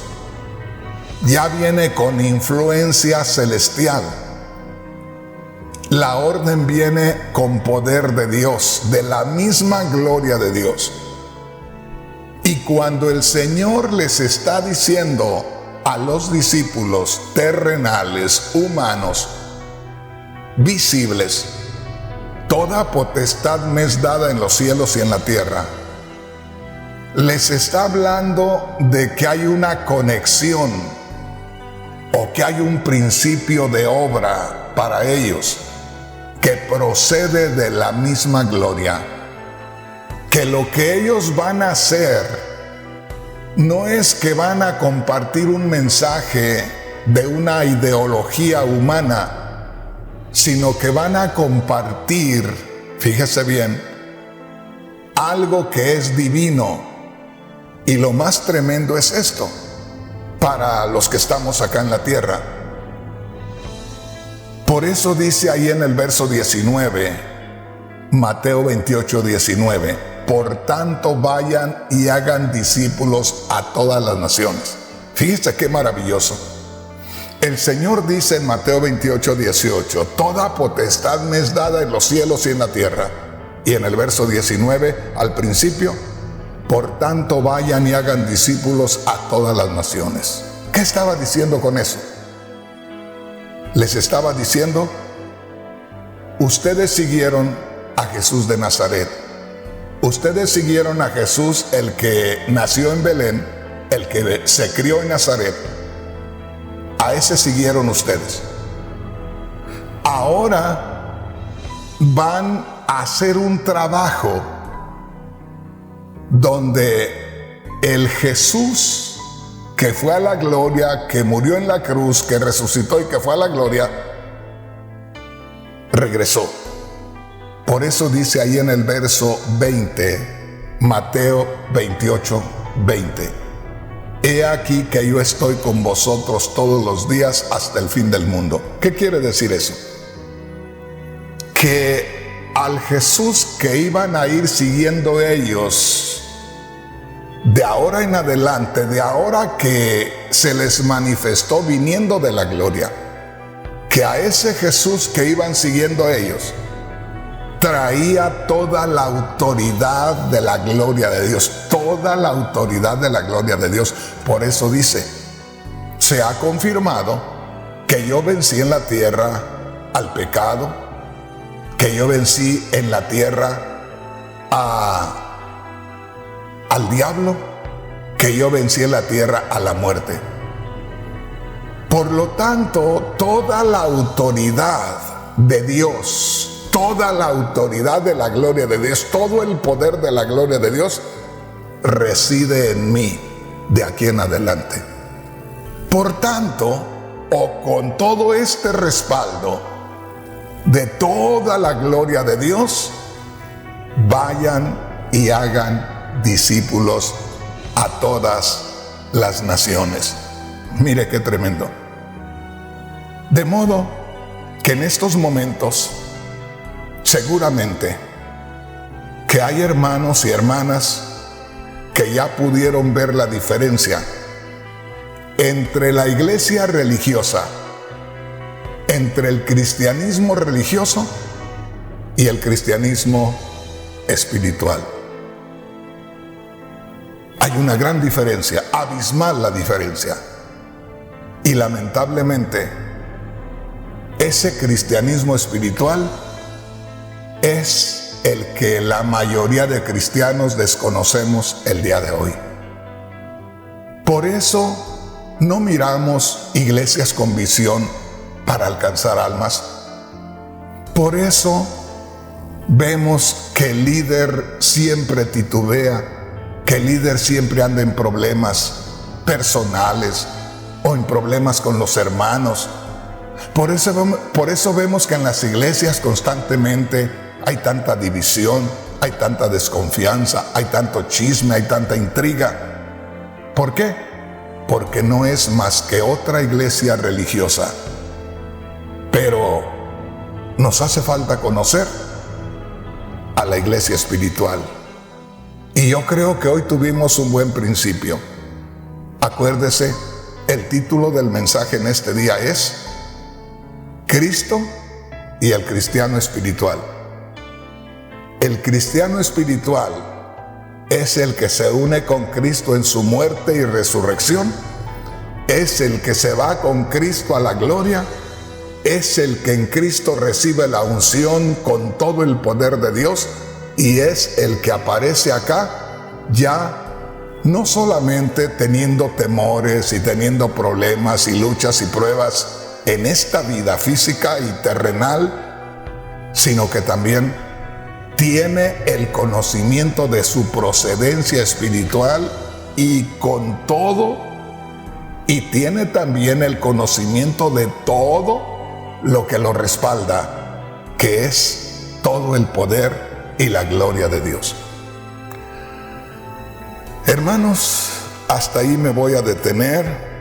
ya viene con influencia celestial. La orden viene con poder de Dios, de la misma gloria de Dios. Y cuando el Señor les está diciendo a los discípulos terrenales, humanos, visibles, toda potestad me es dada en los cielos y en la tierra, les está hablando de que hay una conexión o que hay un principio de obra para ellos que procede de la misma gloria, que lo que ellos van a hacer no es que van a compartir un mensaje de una ideología humana, sino que van a compartir, fíjese bien, algo que es divino. Y lo más tremendo es esto, para los que estamos acá en la tierra. Por eso dice ahí en el verso 19, Mateo 28:19, por tanto vayan y hagan discípulos a todas las naciones. Fíjese qué maravilloso. El Señor dice en Mateo 28:18, toda potestad me es dada en los cielos y en la tierra. Y en el verso 19, al principio, por tanto vayan y hagan discípulos a todas las naciones. ¿Qué estaba diciendo con eso? Les estaba diciendo: ustedes siguieron a Jesús de Nazaret. Ustedes siguieron a Jesús, el que nació en Belén, el que se crió en Nazaret. A ese siguieron ustedes. Ahora van a hacer un trabajo donde el Jesús que fue a la gloria, que murió en la cruz, que resucitó y que fue a la gloria, regresó. Por eso dice ahí en el verso 20, Mateo 28:20, he aquí que yo estoy con vosotros todos los días hasta el fin del mundo. ¿Qué quiere decir eso? Que al Jesús que iban a ir siguiendo ellos de ahora en adelante, de ahora que se les manifestó viniendo de la gloria, que a ese Jesús que iban siguiendo ellos, traía toda la autoridad de la gloria de Dios, toda la autoridad de la gloria de Dios. Por eso dice, se ha confirmado que yo vencí en la tierra al pecado, que yo vencí en la tierra al diablo, que yo vencí en la tierra a la muerte. Por lo tanto, toda la autoridad de Dios, toda la autoridad de la gloria de Dios, todo el poder de la gloria de Dios reside en mí de aquí en adelante. Por tanto, o con todo este respaldo de toda la gloria de Dios, vayan y hagan discípulos a todas las naciones. Mire qué tremendo. De modo que en estos momentos, seguramente que hay hermanos y hermanas que ya pudieron ver la diferencia entre la iglesia religiosa, entre el cristianismo religioso y el cristianismo espiritual. Hay una gran diferencia, abismal la diferencia. Y lamentablemente, ese cristianismo espiritual es el que la mayoría de cristianos desconocemos el día de hoy. Por eso no miramos iglesias con visión para alcanzar almas. Por eso vemos que el líder siempre titubea, que el líder siempre anda en problemas personales o en problemas con los hermanos. Por eso vemos que en las iglesias constantemente hay tanta división, hay tanta desconfianza, hay tanto chisme, hay tanta intriga. ¿Por qué? Porque no es más que otra iglesia religiosa. Pero nos hace falta conocer a la iglesia espiritual. Y yo creo que hoy tuvimos un buen principio. Acuérdese, el título del mensaje en este día es Cristo y el cristiano espiritual. El cristiano espiritual es el que se une con Cristo en su muerte y resurrección, es el que se va con Cristo a la gloria, es el que en Cristo recibe la unción con todo el poder de Dios y es el que aparece acá ya no solamente teniendo temores y teniendo problemas y luchas y pruebas en esta vida física y terrenal, sino que también tiene el conocimiento de su procedencia espiritual y con todo, y tiene también el conocimiento de todo lo que lo respalda, que es todo el poder y la gloria de Dios. Hermanos, hasta ahí me voy a detener.